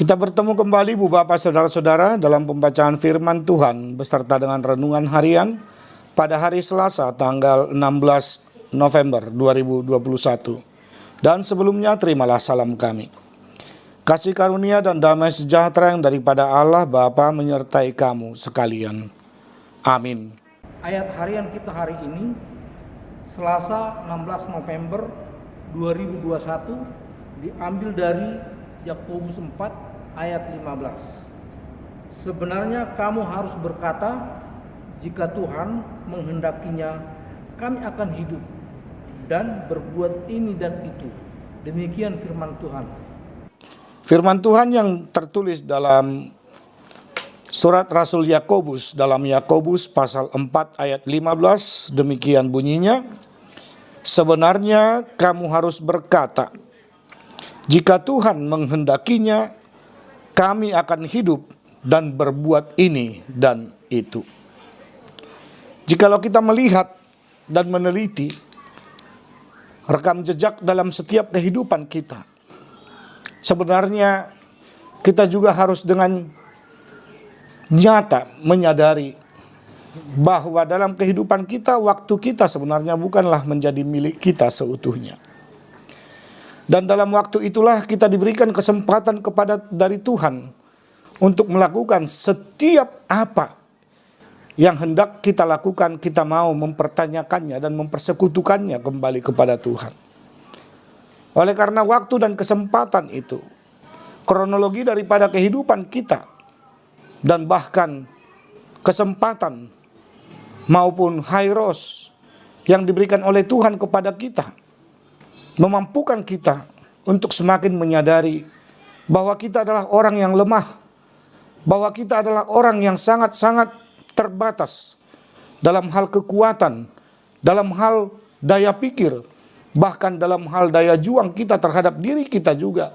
Kita bertemu kembali Bu Bapak Saudara-saudara dalam pembacaan firman Tuhan beserta dengan renungan harian pada hari Selasa tanggal 16 November 2021. Dan sebelumnya terimalah salam kami. Kasih karunia dan damai sejahtera yang daripada Allah Bapa menyertai kamu sekalian. Amin. Ayat harian kita hari ini Selasa 16 November 2021 diambil dari Yakobus 4 ayat 15. Sebenarnya kamu harus berkata, jika Tuhan menghendakinya, kami akan hidup dan berbuat ini dan itu. Demikian firman Tuhan. Firman Tuhan yang tertulis dalam surat Rasul Yakobus, dalam Yakobus pasal 4 ayat 15, demikian bunyinya. Sebenarnya kamu harus berkata, jika Tuhan menghendakinya, kami akan hidup dan berbuat ini dan itu. Jikalau kita melihat dan meneliti rekam jejak dalam setiap kehidupan kita, sebenarnya kita juga harus dengan nyata menyadari bahwa dalam kehidupan kita, waktu kita sebenarnya bukanlah menjadi milik kita seutuhnya. Dan dalam waktu itulah kita diberikan kesempatan dari Tuhan untuk melakukan setiap apa yang hendak kita lakukan. Kita mau mempertanyakannya dan mempersekutukannya kembali kepada Tuhan. Oleh karena waktu dan kesempatan itu, kronologi daripada kehidupan kita dan bahkan kesempatan maupun kairos yang diberikan oleh Tuhan kepada kita memampukan kita untuk semakin menyadari bahwa kita adalah orang yang lemah, bahwa kita adalah orang yang sangat-sangat terbatas dalam hal kekuatan, dalam hal daya pikir, bahkan dalam hal daya juang kita terhadap diri kita juga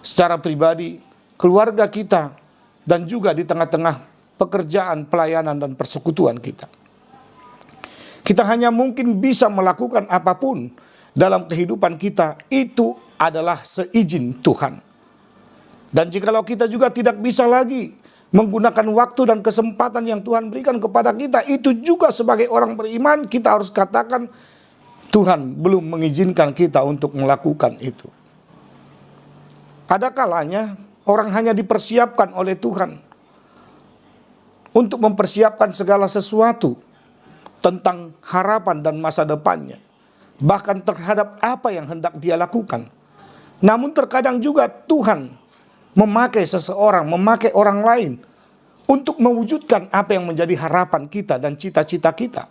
secara pribadi, keluarga kita, dan juga di tengah-tengah pekerjaan, pelayanan, dan persekutuan kita. Kita hanya mungkin bisa melakukan apapun dalam kehidupan kita itu adalah seizin Tuhan. Dan jikalau kita juga tidak bisa lagi menggunakan waktu dan kesempatan yang Tuhan berikan kepada kita, itu juga sebagai orang beriman kita harus katakan Tuhan belum mengizinkan kita untuk melakukan itu. Ada kalanya orang hanya dipersiapkan oleh Tuhan untuk mempersiapkan segala sesuatu tentang harapan dan masa depannya, bahkan terhadap apa yang hendak dia lakukan. Namun terkadang juga Tuhan memakai seseorang, memakai orang lain untuk mewujudkan apa yang menjadi harapan kita dan cita-cita kita.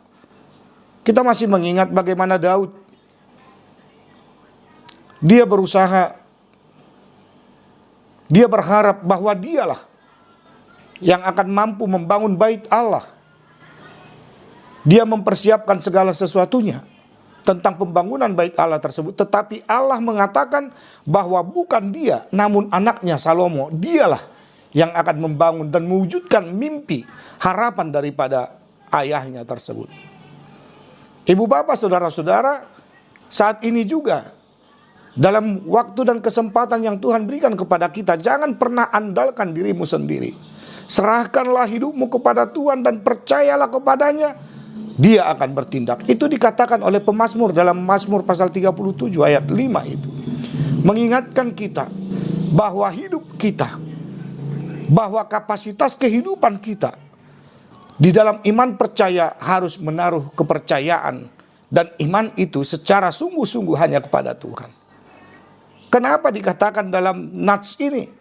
Kita masih mengingat bagaimana Daud, dia berusaha, dia berharap bahwa dialah yang akan mampu membangun bait Allah. Dia mempersiapkan segala sesuatunya tentang pembangunan bait Allah tersebut. Tetapi Allah mengatakan bahwa bukan dia, namun anaknya Salomo, dialah yang akan membangun dan mewujudkan mimpi, harapan daripada ayahnya tersebut. Ibu bapak, saudara-saudara, saat ini juga dalam waktu dan kesempatan yang Tuhan berikan kepada kita, jangan pernah andalkan dirimu sendiri. Serahkanlah hidupmu kepada Tuhan dan percayalah kepadanya. Dia akan bertindak. Itu dikatakan oleh pemazmur dalam Mazmur pasal 37 ayat 5 itu. Mengingatkan kita bahwa hidup kita, bahwa kapasitas kehidupan kita di dalam iman percaya harus menaruh kepercayaan Dan iman itu secara sungguh-sungguh hanya kepada Tuhan. Kenapa dikatakan dalam nats ini?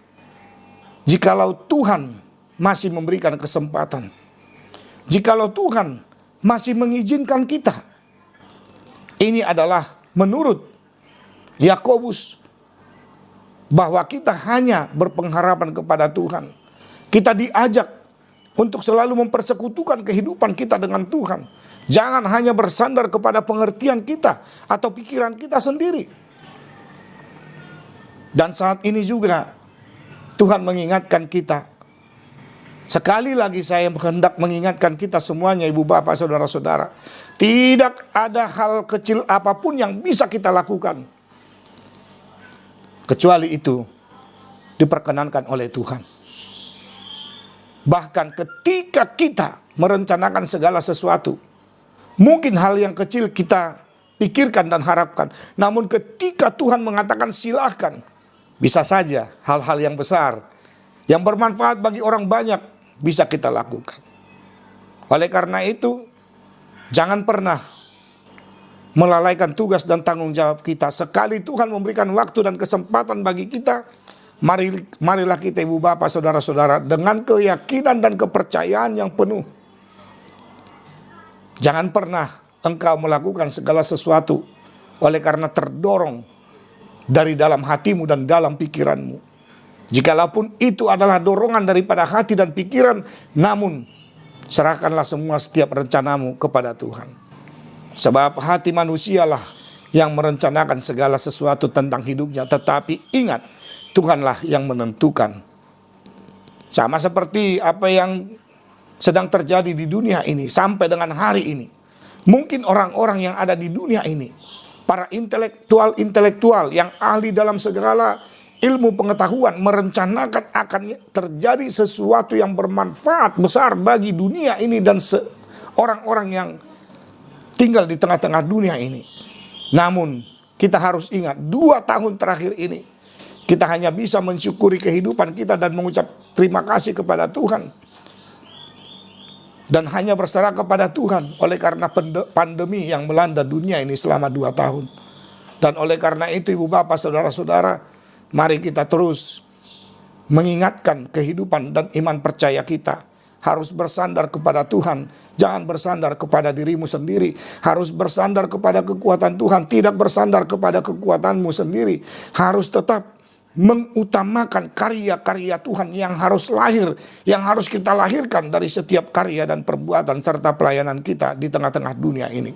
Jikalau Tuhan masih memberikan kesempatan, jikalau Tuhan masih mengizinkan kita. Ini adalah menurut Yakobus bahwa kita hanya berpengharapan kepada Tuhan. Kita diajak untuk selalu mempersekutukan kehidupan kita dengan Tuhan. Jangan hanya bersandar kepada pengertian kita atau pikiran kita sendiri. Dan saat ini juga Tuhan mengingatkan kita. Sekali lagi saya hendak mengingatkan kita semuanya, ibu bapak, saudara-saudara. Tidak ada hal kecil apapun yang bisa kita lakukan, kecuali itu diperkenankan oleh Tuhan. Bahkan ketika kita merencanakan segala sesuatu, mungkin hal yang kecil kita pikirkan dan harapkan. Namun ketika Tuhan mengatakan silahkan, bisa saja hal-hal yang besar, yang bermanfaat bagi orang banyak bisa kita lakukan. Oleh karena itu, jangan pernah melalaikan tugas dan tanggung jawab kita. Sekali Tuhan memberikan waktu dan kesempatan bagi kita, marilah kita ibu bapak saudara-saudara dengan keyakinan dan kepercayaan yang penuh. Jangan pernah engkau melakukan segala sesuatu oleh karena terdorong dari dalam hatimu dan dalam pikiranmu. Jikalaupun itu adalah dorongan daripada hati dan pikiran, namun serahkanlah semua setiap rencanamu kepada Tuhan. Sebab hati manusialah yang merencanakan segala sesuatu tentang hidupnya. Tetapi ingat, Tuhanlah yang menentukan. Sama seperti apa yang sedang terjadi di dunia ini sampai dengan hari ini. Mungkin orang-orang yang ada di dunia ini, para intelektual yang ahli dalam segala ilmu pengetahuan, merencanakan akan terjadi sesuatu yang bermanfaat besar bagi dunia ini dan orang-orang yang tinggal di tengah-tengah dunia ini. Namun kita harus ingat, 2 tahun terakhir ini kita hanya bisa mensyukuri kehidupan kita dan mengucap terima kasih kepada Tuhan. Dan hanya berserah kepada Tuhan oleh karena pandemi yang melanda dunia ini selama 2 tahun. Dan oleh karena itu ibu bapak saudara-saudara, mari kita terus mengingatkan kehidupan dan iman percaya kita. Harus bersandar kepada Tuhan, jangan bersandar kepada dirimu sendiri. Harus bersandar kepada kekuatan Tuhan, tidak bersandar kepada kekuatanmu sendiri. Harus tetap mengutamakan karya-karya Tuhan yang harus lahir, yang harus kita lahirkan dari setiap karya dan perbuatan serta pelayanan kita di tengah-tengah dunia ini.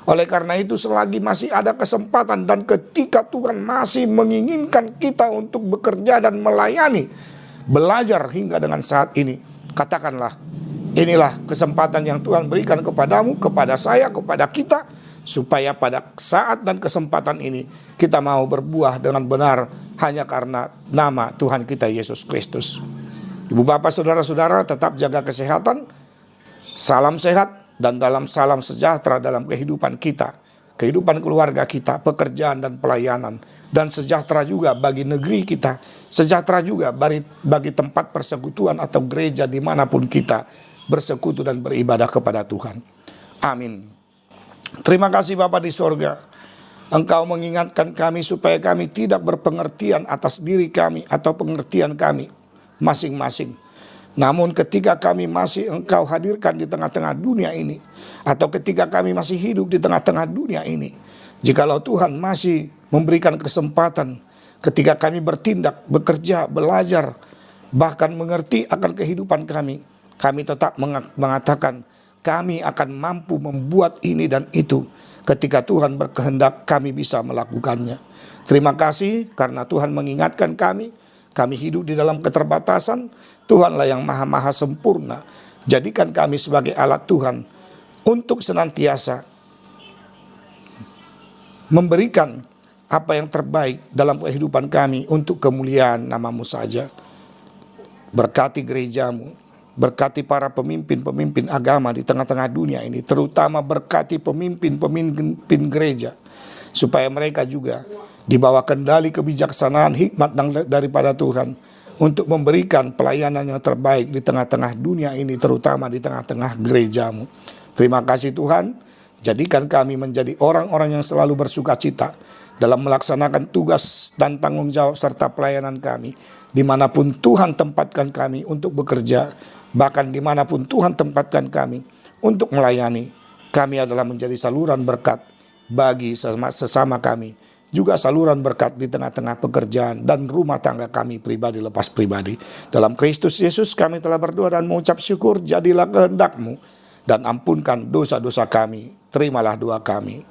Oleh karena itu selagi masih ada kesempatan dan ketika Tuhan masih menginginkan kita untuk bekerja dan melayani, belajar hingga dengan saat ini, katakanlah, inilah kesempatan yang Tuhan berikan kepadamu, kepada saya, kepada kita, supaya pada saat dan kesempatan ini kita mau berbuah dengan benar hanya karena nama Tuhan kita Yesus Kristus. Ibu bapak saudara-saudara, tetap jaga kesehatan, salam sehat, dan dalam salam sejahtera dalam kehidupan kita, kehidupan keluarga kita, pekerjaan dan pelayanan, dan sejahtera juga bagi negeri kita, sejahtera juga bagi tempat persekutuan atau gereja dimanapun kita bersekutu dan beribadah kepada Tuhan. Amin. Terima kasih Bapa di sorga, Engkau mengingatkan kami supaya kami tidak berpengertian atas diri kami atau pengertian kami masing-masing. Namun ketika kami masih Engkau hadirkan di tengah-tengah dunia ini, atau ketika kami masih hidup di tengah-tengah dunia ini, jikalau Tuhan masih memberikan kesempatan ketika kami bertindak, bekerja, belajar, bahkan mengerti akan kehidupan kami, kami tetap mengatakan kami akan mampu membuat ini dan itu ketika Tuhan berkehendak kami bisa melakukannya. Terima kasih karena Tuhan mengingatkan kami hidup di dalam keterbatasan. Tuhanlah yang maha-maha sempurna. Jadikan kami sebagai alat Tuhan untuk senantiasa memberikan apa yang terbaik dalam kehidupan kami untuk kemuliaan nama-Mu saja. Berkati gerejamu, berkati para pemimpin-pemimpin agama di tengah-tengah dunia ini, terutama berkati pemimpin-pemimpin gereja, supaya mereka juga dibawa kendali kebijaksanaan hikmat daripada Tuhan untuk memberikan pelayanan yang terbaik di tengah-tengah dunia ini, terutama di tengah-tengah gerejamu. Terima kasih Tuhan, Jadikan kami menjadi orang-orang yang selalu bersuka cita dalam melaksanakan tugas dan tanggung jawab serta pelayanan kami, dimanapun Tuhan tempatkan kami untuk bekerja, bahkan dimanapun Tuhan tempatkan kami untuk melayani. Kami adalah menjadi saluran berkat bagi sesama kami, juga saluran berkat di tengah-tengah pekerjaan dan rumah tangga kami pribadi lepas pribadi. Dalam Kristus Yesus kami telah berdoa dan mengucap syukur. Jadilah kehendak-Mu dan ampunkan dosa-dosa kami. Terimalah doa kami.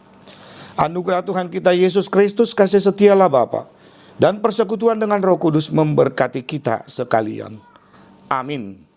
Anugerah Tuhan kita Yesus Kristus, kasih setialah Bapa, dan persekutuan dengan Roh Kudus memberkati kita sekalian. Amin.